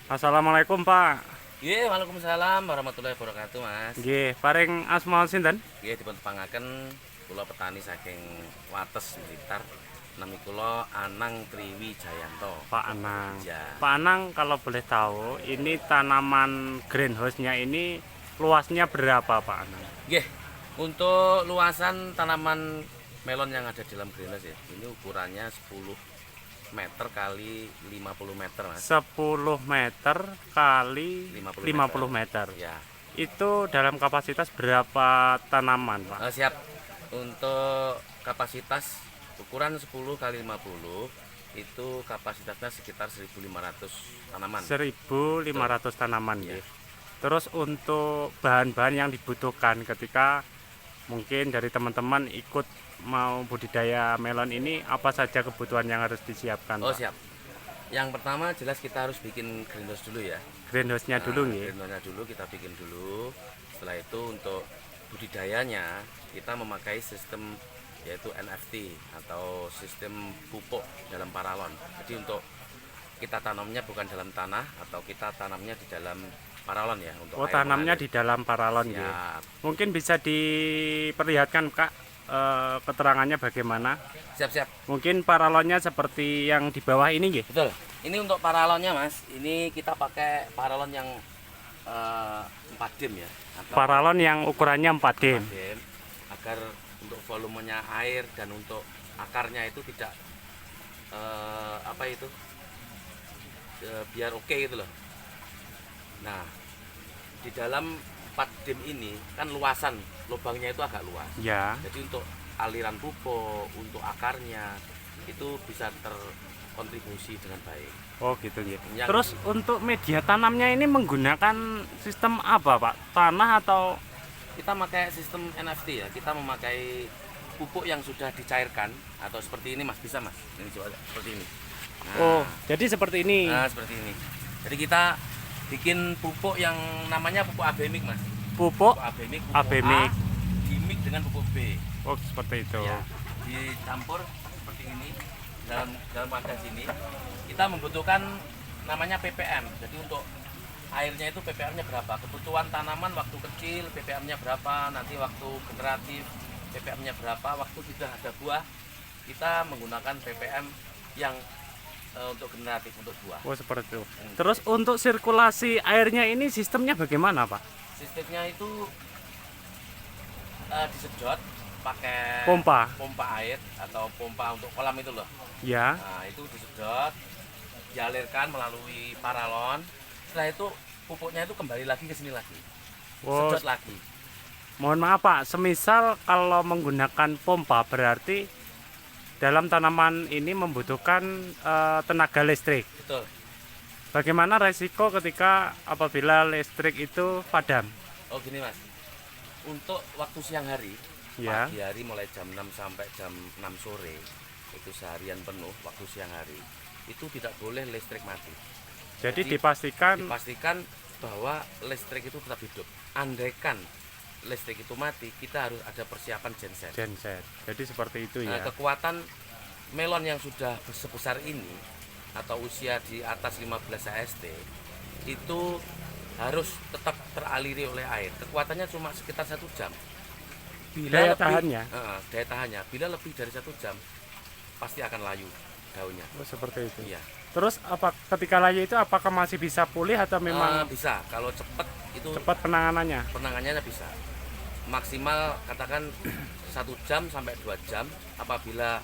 Assalamualaikum Pak. Nggih, waalaikumsalam warahmatullahi wabarakatuh, Mas. Nggih, paring asma sinten? Nggih, dipun tepangaken kula petani saking Wates Blitar. Nami kula Anang Triwi Jayanto. Pak Anang. Ya. Pak Anang, kalau boleh tahu, ini tanaman greenhouse-nya ini luasnya berapa Pak Anang? Nggih, untuk luasan tanaman melon yang ada di dalam greenhouse ya, ini ukurannya 10 meter kali 50 meter, Mas. 10 meter kali 50 50 meter. Ya. Itu dalam kapasitas berapa tanaman Pak? Siap. Untuk kapasitas ukuran 10 kali 50 itu kapasitasnya sekitar 1.500 tanaman. 1.500 tanaman Ya. nggih. Terus untuk bahan-bahan yang dibutuhkan ketika mungkin dari teman-teman ikut mau budidaya melon ini, apa saja kebutuhan yang harus disiapkan Oh Pak? siap. Yang pertama jelas kita harus bikin greenhouse dulu ya. Greenhouse-nya dulu nggih. Greenhouse-nya dulu kita bikin dulu. Setelah itu untuk budidayanya kita memakai sistem yaitu NFT atau sistem pupuk dalam paralon. Jadi untuk kita tanamnya bukan dalam tanah atau kita tanamnya di dalam paralon ya untuk Oh, air tanamnya mengalir. di dalam paralon nggih. Siap. Mungkin bisa diperlihatkan Kak, keterangannya bagaimana? Siap-siap. Mungkin paralonnya seperti yang di bawah ini nggih. Betul. Ini untuk paralonnya, Mas. Ini kita pakai paralon yang 4 dim ya. Atau Paralon yang ukurannya 4 dim. 4 dim, agar untuk volumenya air dan untuk akarnya itu tidak biar oke gitu loh. Nah, di dalam 4 dim ini kan luasan lubangnya itu agak luas. Ya. Jadi untuk aliran pupuk, untuk akarnya itu bisa terkontribusi dengan baik. Oh gitu nggih. Yang- Terus untuk media tanamnya ini menggunakan sistem apa Pak? Tanah atau Kita memakai sistem NFT ya. Kita memakai pupuk yang sudah dicairkan atau seperti ini, Mas. Bisa, Mas. Ini coba seperti ini. Nah, Oh, jadi seperti ini. nah, seperti ini. Jadi kita bikin pupuk yang namanya pupuk abemik, Mas. Pupuk Pupuk abemik, abemik. A dimik dengan pupuk B. Oh, seperti itu. Ya, dicampur seperti ini dalam wadah sini. Kita membutuhkan namanya ppm. Jadi untuk airnya itu ppm-nya berapa? Kebutuhan tanaman waktu kecil ppm-nya berapa? Nanti waktu generatif ppm-nya berapa? Waktu sudah ada buah kita menggunakan ppm yang untuk generatif untuk buah. Oh, seperti itu. Terus untuk sirkulasi airnya ini sistemnya bagaimana, Pak? Sistemnya itu disedot pakai Pompa. pompa air atau pompa untuk kolam itu loh. Ya. Nah, itu disedot, dialirkan melalui paralon. Setelah itu pupuknya itu kembali lagi ke sini lagi. Oh, Sedot lagi. mohon maaf, Pak. Semisal kalau menggunakan pompa berarti dalam tanaman ini membutuhkan tenaga listrik. Betul. Bagaimana resiko ketika apabila listrik itu padam? Oh, gini, Mas. Untuk waktu siang hari, Ya. pagi hari mulai jam 6 sampai jam 6 sore, itu seharian penuh waktu siang hari. Itu tidak boleh listrik mati. Jadi Jadi, dipastikan Dipastikan bahwa listrik itu tetap hidup. Andaikan listrik itu mati, kita harus ada persiapan genset. genset. Jadi seperti itu Nah, ya. kekuatan melon yang sudah sebesar ini atau usia di atas 15 AST itu harus tetap teraliri oleh air. Kekuatannya cuma sekitar 1 jam. Daya tahannya. Daya tahannya. Bila lebih dari 1 jam pasti akan layu daunnya. Oh, seperti itu. Iya. Terus apa ketika layu itu apakah masih bisa pulih atau memang Bisa. Kalau cepat itu cepat penanganannya? penanganannya bisa. Maksimal katakan 1 jam sampai 2 jam. Apabila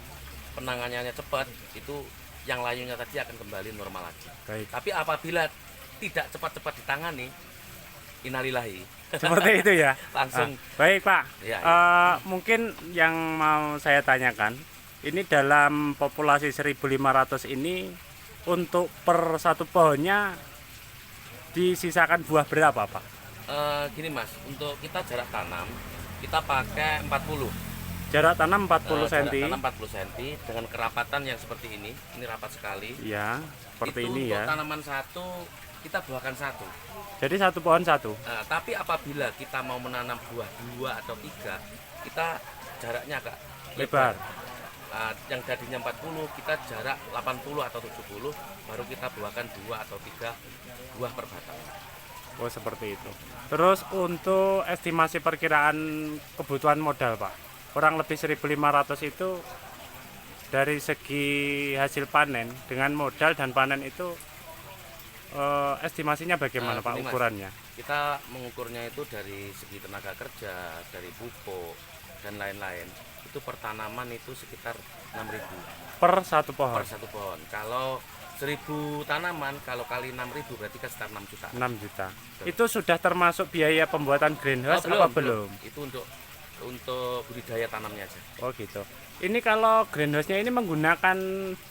penanganannya cepat, itu yang layunya tadi akan kembali normal lagi. Baik. Tapi apabila tidak cepat-cepat ditangani, innalillahi. Seperti itu ya. Langsung. Baik Pak. Ya, Mungkin yang mau saya tanyakan, ini dalam populasi 1.500 ini untuk per satu pohonnya disisakan buah berapa Pak? Gini Mas, untuk kita jarak tanam kita pakai 40. Jarak tanam 40 Jarak cm. tanam 40 cm dengan kerapatan yang seperti ini rapat sekali. Ya, seperti Itu ini untuk ya. tanaman satu kita buahkan satu. Jadi satu pohon satu. Tapi apabila kita mau menanam buah 2 atau 3, kita jaraknya agak Lebar. yang tadinya 40 kita jarak 80 atau 70 baru kita buahkan 2 atau 3 buah per batang. Oh seperti itu. Terus untuk estimasi perkiraan kebutuhan modal Pak, kurang lebih 1.500 itu dari segi hasil panen dengan modal dan panen itu estimasinya bagaimana Pak Gini, Mas, ukurannya? kita mengukurnya itu dari segi tenaga kerja, dari pupuk dan lain-lain. Itu per tanaman itu sekitar 6.000 Per satu pohon? per satu pohon. Kalau 1.000 tanaman, kalau kali 6.000 berarti kan sekitar 6 juta. 6 juta. Betul. Itu sudah termasuk biaya pembuatan greenhouse apa belum? Itu untuk budidaya tanamnya aja. Oh gitu. Ini kalau greenhouse-nya ini menggunakan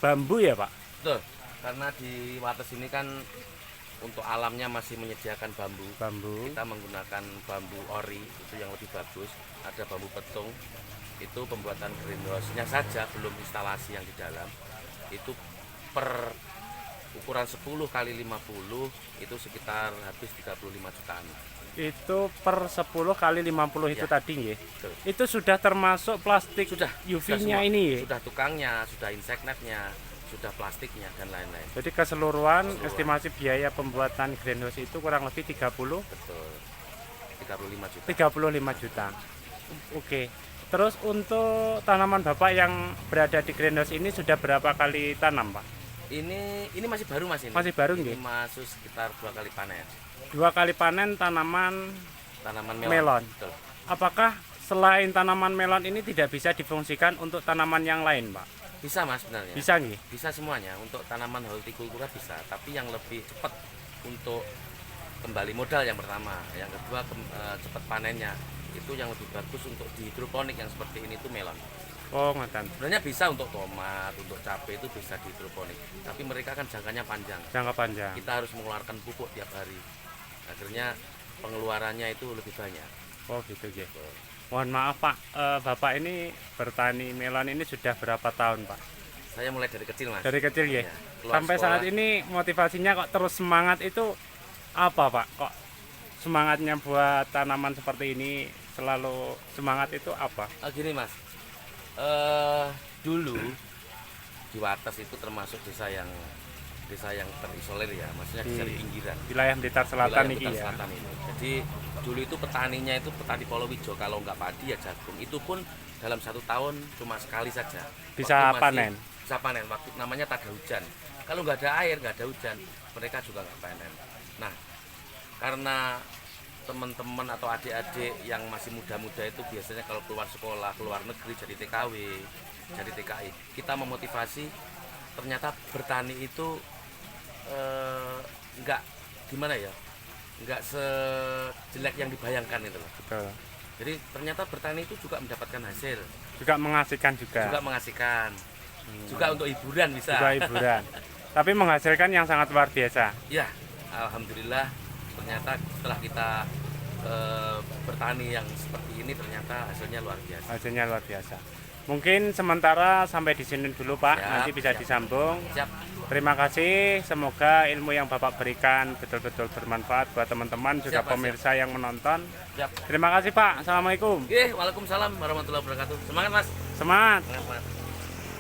bambu ya Pak? Betul. Karena di Wates ini kan untuk alamnya masih menyediakan bambu. Bambu. Kita menggunakan bambu ori, itu yang lebih bagus. Ada bambu petung. Itu pembuatan greenhouse-nya saja, belum instalasi yang di dalam. Itu per ukuran 10 kali 50 itu sekitar habis 35 jutaan. Itu per 10 kali 50 itu Ya. tadi nggih. Betul. Itu sudah termasuk plastik Sudah UV-nya semua. ini ya? Sudah tukangnya, sudah insect net-nya, sudah plastiknya dan lain-lain. Jadi keseluruhan estimasi biaya pembuatan greenhouse itu kurang lebih 35 Betul. 35 juta. juta. Oke. Terus untuk tanaman Bapak yang berada di greenhouse ini sudah berapa kali tanam, Pak? Ini masih baru Mas ini. Masih baru Ini nggih? masuk sekitar 2 kali panen. 2 kali panen tanaman Tanaman melon. melon. Betul. Apakah selain tanaman melon ini tidak bisa difungsikan untuk tanaman yang lain, Pak? Bisa Mas sebenarnya. Bisa nggih? Bisa semuanya. Untuk tanaman hortikultura bisa, tapi yang lebih cepat untuk kembali modal yang pertama. Yang kedua cepat panennya. Itu yang lebih bagus untuk di hidroponik yang seperti ini tuh melon. Oh, ngoten. Sebenarnya bisa untuk tomat, untuk cabai itu bisa di hidroponik. Tapi mereka kan jangkanya panjang. Jangka panjang. Kita harus mengeluarkan pupuk tiap hari. Akhirnya pengeluarannya itu lebih banyak. Oh, gitu nggih. Mohon maaf, Pak. Bapak ini bertani melon ini sudah berapa tahun, Pak? Saya mulai dari kecil Mas. Dari kecil ya. Iya, keluar Sampai sekolah. saat ini motivasinya kok terus semangat itu apa, Pak? Kok semangatnya buat tanaman seperti ini selalu semangat itu apa? Gini Mas, dulu di Wates itu termasuk desa yang terisolir ya, maksudnya desa di pinggiran. Wilayah Blitar Selatan Wilayah ini Blitar ya. Selatan ini. Jadi dulu itu petaninya itu petani Polowijo, kalau nggak padi ya jagung. Itu pun dalam 1 tahun cuma sekali saja. Bisa Waktu panen. Bisa panen. Waktu namanya tak ada hujan. Kalau nggak ada air, nggak ada hujan, mereka juga nggak panen. Nah, karena teman-teman atau adik-adik yang masih muda-muda itu biasanya kalau keluar sekolah, keluar negeri jadi TKW, jadi TKI, kita memotivasi ternyata bertani itu nggak gimana ya, nggak sejelek yang dibayangkan itu loh. Betul. Jadi ternyata bertani itu juga mendapatkan hasil, Juga mengasihkan juga. juga mengasihkan, juga untuk hiburan bisa. Juga hiburan. Tapi menghasilkan yang sangat luar biasa. Ya, alhamdulillah ternyata setelah kita bertani yang seperti ini ternyata hasilnya luar biasa. Hasilnya luar biasa. Mungkin sementara sampai di sini dulu, Pak. Siap, Nanti bisa siap. disambung. Siap. Terima kasih. Semoga ilmu yang Bapak berikan betul-betul bermanfaat buat teman-teman juga Siap, Pak, pemirsa yang menonton. Siap. Terima kasih, Pak. Assalamualaikum. Oke, waalaikumsalam warahmatullahi wabarakatuh. Semangat Mas. Semangat. Semangat Mas.